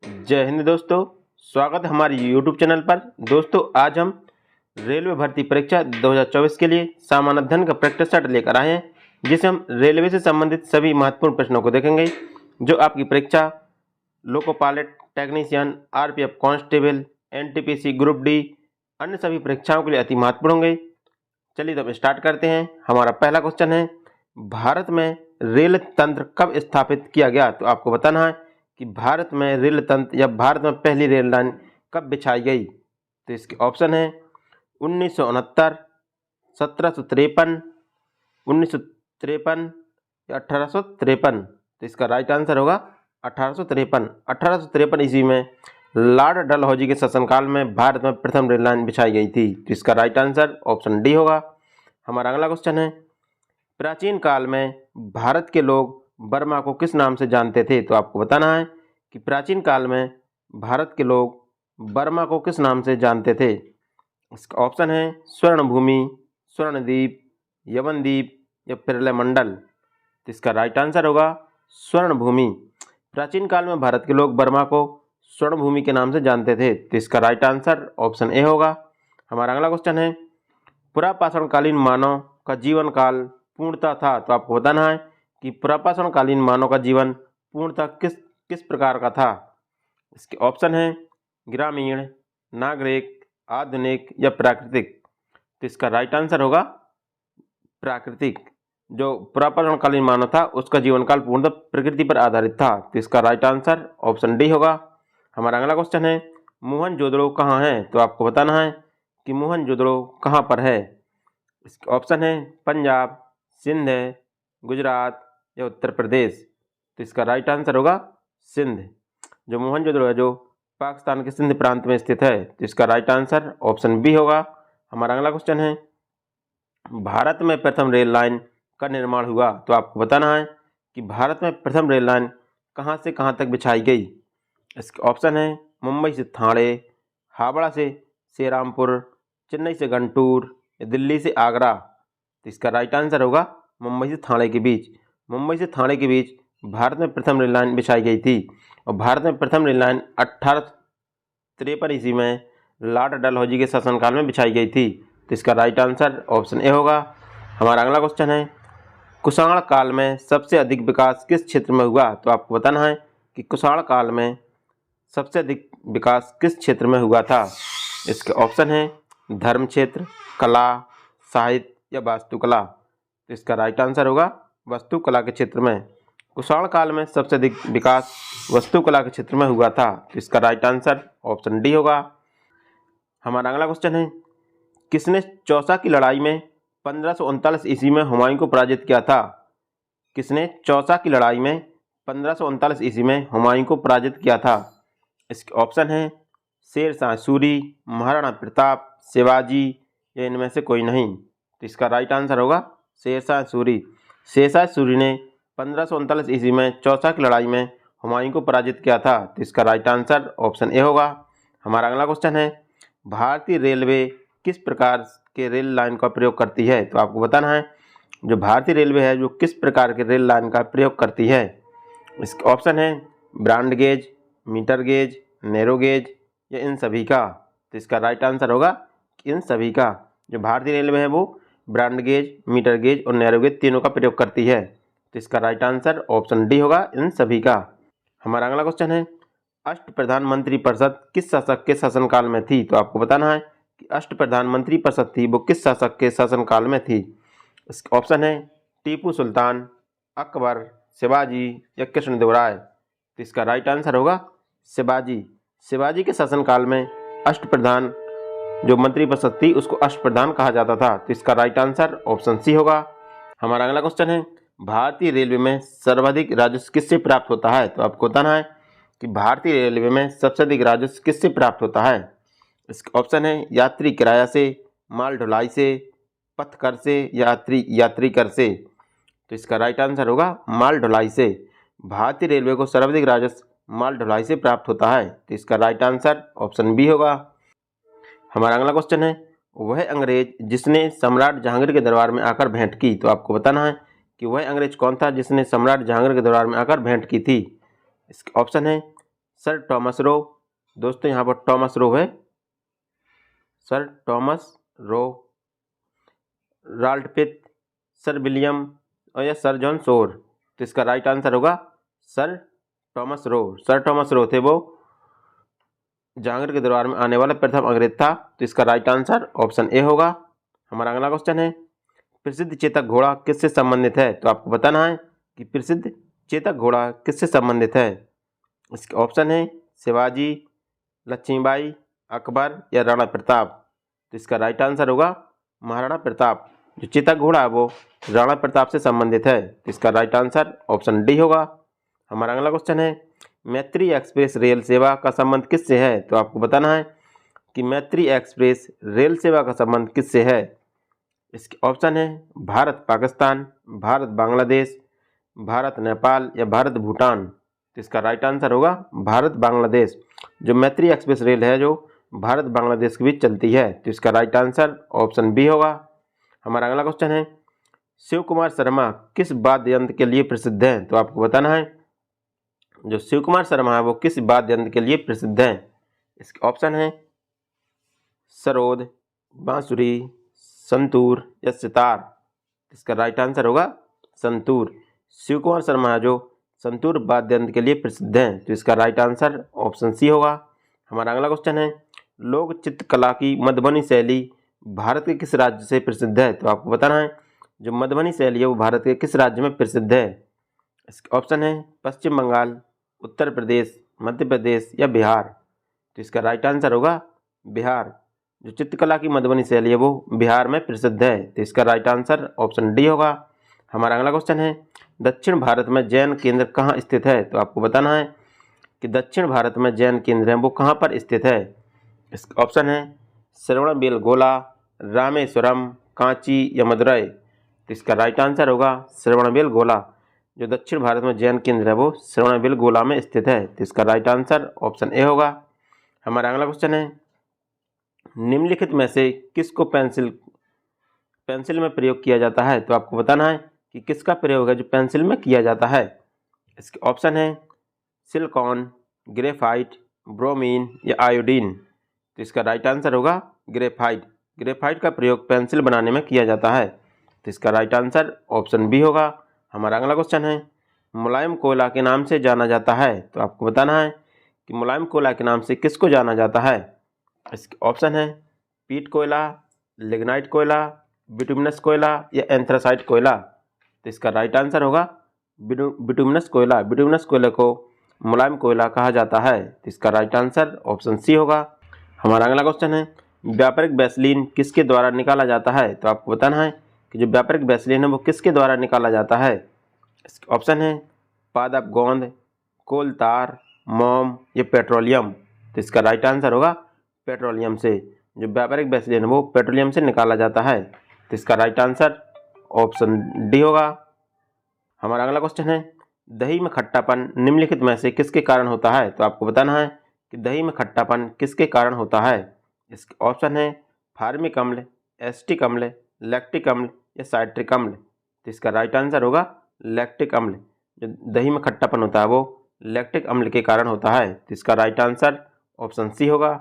जय हिंद दोस्तों, स्वागत है हमारे YouTube चैनल पर। दोस्तों, आज हम रेलवे भर्ती परीक्षा 2024 के लिए सामान्य अध्ययन का प्रैक्टिस सेट लेकर आए हैं, जिसे हम रेलवे से संबंधित सभी महत्वपूर्ण प्रश्नों को देखेंगे जो आपकी परीक्षा loco pilot, technician, RPF constable, NTPC group D, अन्य सभी परीक्षाओं के लिए अति महत्वपूर्ण होंगे। चलिए तो हम स्टार्ट करते हैं। हमारा पहला क्वेश्चन है, भारत में रेल तंत्र कब स्थापित किया गया? तो आपको बताना है कि भारत में रेल तंत्र या भारत में पहली रेल लाइन कब बिछाई गई। तो इसके ऑप्शन है 1969, 1753, 1953 या 1853। तो इसका राइट आंसर होगा 1853। 1853 ईस्वी में लॉर्ड डलहौजी के शासनकाल में भारत में प्रथम रेल लाइन बिछाई गई थी। तो इसका राइट आंसर ऑप्शन डी होगा। हमारा अगला क्वेश्चन है, प्राचीन काल में भारत के लोग बर्मा को किस नाम से जानते थे? तो आपको बताना है कि प्राचीन काल में भारत के लोग बर्मा को किस नाम से जानते थे। इसका ऑप्शन है स्वर्णभूमि, स्वर्णद्वीप, यवनद्वीप या प्रलय मंडल। तो इसका राइट आंसर होगा स्वर्णभूमि। प्राचीन काल में भारत के लोग बर्मा को स्वर्णभूमि के नाम से जानते थे। तो इसका राइट आंसर ऑप्शन ए होगा। हमारा अगला क्वेश्चन है, पुरापाषाणकालीन मानव का जीवन काल पूर्णतः था। तो आपको बताना है कि पुरापाषाणकालीन मानव का जीवन पूर्णतः किस प्रकार का था। इसके ऑप्शन है ग्रामीण, नागरिक, आधुनिक या प्राकृतिक। तो इसका राइट आंसर होगा प्राकृतिक। जो पुरापाषाणकालीन मानव था उसका जीवन काल पूर्णतः प्रकृति पर आधारित था। तो इसका राइट आंसर ऑप्शन डी होगा। हमारा अगला क्वेश्चन है, मोहनजोदड़ो कहाँ है? तो आपको बताना है कि मोहनजोदड़ो कहाँ पर है। इसके ऑप्शन है पंजाब, सिंध, गुजरात या उत्तर प्रदेश। तो इसका राइट आंसर होगा सिंध। जो मोहनजोदड़ो है जो पाकिस्तान के सिंध प्रांत में स्थित है। तो इसका राइट आंसर ऑप्शन बी होगा। हमारा अगला क्वेश्चन है, भारत में प्रथम रेल लाइन का निर्माण हुआ। तो आपको बताना है कि भारत में प्रथम रेल लाइन कहाँ से कहाँ तक बिछाई गई। इसके ऑप्शन है मुंबई से ठाणे, हावड़ा से श्रीरामपुर, चेन्नई से गुंटूर या दिल्ली से आगरा। तो इसका राइट आंसर होगा मुंबई से ठाणे के बीच। मुंबई से ठाणे के बीच भारत में प्रथम रेल लाइन बिछाई गई थी। और भारत में प्रथम रेल लाइन 1853 ईस्वी में लॉर्ड डलहौजी के शासनकाल में बिछाई गई थी। तो इसका राइट आंसर ऑप्शन ए होगा। हमारा अगला क्वेश्चन है, कुषाण काल में सबसे अधिक विकास किस क्षेत्र में हुआ? तो आपको बताना है कि कुषाण काल में सबसे अधिक विकास किस क्षेत्र में हुआ था। इसके ऑप्शन है धर्म क्षेत्र, कला, साहित्य या वास्तुकला। तो इसका राइट आंसर होगा वास्तुकला के क्षेत्र में। कुषाण काल में सबसे अधिक विकास वास्तुकला के क्षेत्र में हुआ था। तो इसका राइट आंसर ऑप्शन डी होगा। हमारा अगला क्वेश्चन है, किसने चौसा की लड़ाई में 1539 ईस्वी में हुमायूं को पराजित किया था? किसने चौसा की लड़ाई में 1539 ईस्वी में हुमायूं को पराजित किया था? इसके ऑप्शन है शेर शाह सूरी, महाराणा प्रताप, शिवाजी या इनमें से कोई नहीं। तो इसका राइट आंसर होगा शेर शाह सूरी। शेर शाह सूरी ने 1539 ईस्वी में चौसा की लड़ाई में हुमायूं को पराजित किया था। तो इसका राइट आंसर ऑप्शन ए होगा। हमारा अगला क्वेश्चन है, भारतीय रेलवे किस प्रकार के रेल लाइन का प्रयोग करती है? तो आपको बताना है जो भारतीय रेलवे है जो किस प्रकार के रेल लाइन का प्रयोग करती है। इसके ऑप्शन है broad gauge, metre gauge, narrow gauge या इन सभी का। तो इसका राइट आंसर होगा इन सभी का। जो भारतीय रेलवे है वो ब्रॉड गेज, मीटर गेज और नैरो गेज तीनों का प्रयोग करती है। तो इसका राइट आंसर ऑप्शन डी होगा, इन सभी का। हमारा अगला क्वेश्चन है, अष्ट प्रधानमंत्री परिषद किस शासक के शासनकाल में थी? तो आपको बताना है कि अष्ट प्रधानमंत्री परिषद थी वो किस शासक के शासनकाल में थी। इसके ऑप्शन है टीपू सुल्तान, अकबर, शिवाजी या कृष्णदेवराय। तो इसका राइट आंसर होगा शिवाजी। शिवाजी के शासनकाल में अष्टप्रधान जो मंत्री परिषद थी उसको अष्टप्रधान कहा जाता था। तो इसका राइट आंसर ऑप्शन सी होगा। हमारा अगला क्वेश्चन है, भारतीय रेलवे में सर्वाधिक राजस्व किससे प्राप्त होता है? तो आपको बताना है कि भारतीय रेलवे में सबसे अधिक राजस्व किससे प्राप्त होता है। इसका ऑप्शन है यात्री किराया से, माल ढुलाई से, पथ कर से, यात्री कर से। तो इसका राइट आंसर होगा माल ढुलाई से। भारतीय रेलवे को सर्वाधिक राजस्व माल ढुलाई से प्राप्त होता है। तो इसका राइट आंसर ऑप्शन बी होगा। हमारा अगला क्वेश्चन है, वह अंग्रेज जिसने सम्राट जहांगीर के दरबार में आकर भेंट की। तो आपको बताना है कि वह अंग्रेज कौन था जिसने सम्राट जहांगीर के दरबार में आकर भेंट की थी। इसके ऑप्शन है सर टॉमस रो। दोस्तों यहाँ पर टॉमस रो है, सर टॉमस रो। राल्ट पिथ, सर विलियम और या सर जॉन शोर। तो इसका राइट आंसर होगा sir Thomas Roe. Sir Thomas Roe थे वो जहांगीर के दरबार में आने वाला प्रथम अंग्रेज था। तो इसका राइट आंसर ऑप्शन ए होगा। हमारा अगला क्वेश्चन है, प्रसिद्ध चेतक घोड़ा किससे संबंधित है? तो आपको बताना है कि प्रसिद्ध चेतक घोड़ा किससे संबंधित है। इसके ऑप्शन है शिवाजी, लक्ष्मीबाई, अकबर या राणा प्रताप। तो इसका राइट आंसर होगा महाराणा प्रताप। जो चेतक घोड़ा है वो राणा प्रताप से संबंधित है। तो इसका राइट आंसर ऑप्शन डी होगा। हमारा अगला क्वेश्चन है, मैत्री एक्सप्रेस रेल सेवा का संबंध किससे है? तो आपको बताना है कि मैत्री एक्सप्रेस रेल सेवा का संबंध किससे है। इसके ऑप्शन है भारत पाकिस्तान, भारत बांग्लादेश, भारत नेपाल या भारत भूटान। तो इसका राइट आंसर होगा भारत बांग्लादेश। जो मैत्री एक्सप्रेस रेल है जो भारत बांग्लादेश के बीच चलती है। तो इसका राइट आंसर ऑप्शन बी होगा। हमारा अगला क्वेश्चन है, शिव कुमार शर्मा किस वाद्य यंत्र के लिए प्रसिद्ध हैं? तो आपको बताना है जो शिव कुमार शर्मा है वो किस वाद्य यंत्र के लिए प्रसिद्ध हैं। इसके ऑप्शन है सरोद, बांसुरी, संतूर या सितार। इसका राइट आंसर होगा संतूर। शिव कुमार शर्मा है जो संतूर वाद्य यंत्र के लिए प्रसिद्ध हैं। तो इसका राइट आंसर ऑप्शन सी होगा। हमारा अगला क्वेश्चन है, लोक चित्रकला की मधुबनी शैली भारत के किस राज्य से प्रसिद्ध है? तो आपको बताना है जो मधुबनी शैली है वो भारत के किस राज्य में प्रसिद्ध है। इसके ऑप्शन है पश्चिम बंगाल, उत्तर प्रदेश, मध्य प्रदेश या बिहार। तो इसका राइट आंसर होगा बिहार। जो चित्रकला की मधुबनी शैली है वो बिहार में प्रसिद्ध है। तो इसका राइट आंसर ऑप्शन डी होगा। हमारा अगला क्वेश्चन है, दक्षिण भारत में जैन केंद्र कहाँ स्थित है? तो आपको बताना है कि दक्षिण भारत में जैन केंद्र है वो कहाँ पर स्थित है। इसका ऑप्शन है श्रवणबेलगोला, रामेश्वरम, कांची या मदुरई। तो इसका राइट आंसर होगा श्रवणबेलगोला। जो दक्षिण भारत में जैन केंद्र है वो श्रवणबेलगोला में स्थित है। तो इसका राइट आंसर ऑप्शन ए होगा। हमारा अगला क्वेश्चन है, निम्नलिखित में से किसको पेंसिल में प्रयोग किया जाता है? तो आपको बताना है कि किसका प्रयोग है जो पेंसिल में किया जाता है। इसके ऑप्शन है सिलिकॉन, ग्रेफाइट, ब्रोमीन या आयोडीन। तो इसका राइट आंसर होगा ग्रेफाइट। ग्रेफाइट का प्रयोग पेंसिल बनाने में किया जाता है। तो इसका राइट आंसर ऑप्शन बी होगा। हमारा अगला क्वेश्चन है, मुलायम कोयला के नाम से जाना जाता है। तो आपको बताना है कि मुलायम कोयला के नाम से किसको जाना जाता है। इसके ऑप्शन है पीट कोयला, लिग्नाइट कोयला, बिटुमिनस कोयला या एंथ्रासाइट कोयला। तो इसका राइट आंसर होगा बिटुमिनस कोयला। बिटुमिनस कोयले को मुलायम कोयला कहा जाता है। तो इसका राइट आंसर ऑप्शन सी होगा। हमारा अगला क्वेश्चन है, व्यापारिक वैसलीन किसके द्वारा निकाला जाता है? तो आपको बताना है कि जो व्यापारिक वैसलीन है वो किसके द्वारा निकाला जाता है। इसके ऑप्शन है पादप गोंद, कोल तार, मोम या पेट्रोलियम। तो इसका राइट आंसर होगा पेट्रोलियम से। जो व्यापारिक वैसलीन है वो पेट्रोलियम से निकाला जाता है। तो इसका राइट आंसर ऑप्शन डी होगा। हमारा अगला क्वेश्चन है, दही में खट्टापन निम्नलिखित में से किसके कारण होता है? तो आपको बताना है कि दही में खट्टापन किसके कारण होता है। इसके ऑप्शन है फार्मिक अम्ल, एसिटिक अम्ल, लैक्टिक अम्ल या साइट्रिक अम्ल। तो इसका राइट आंसर होगा लैक्टिक अम्ल। जो दही में खट्टापन होता है वो लैक्टिक अम्ल के कारण होता है। तो इसका राइट आंसर ऑप्शन सी होगा।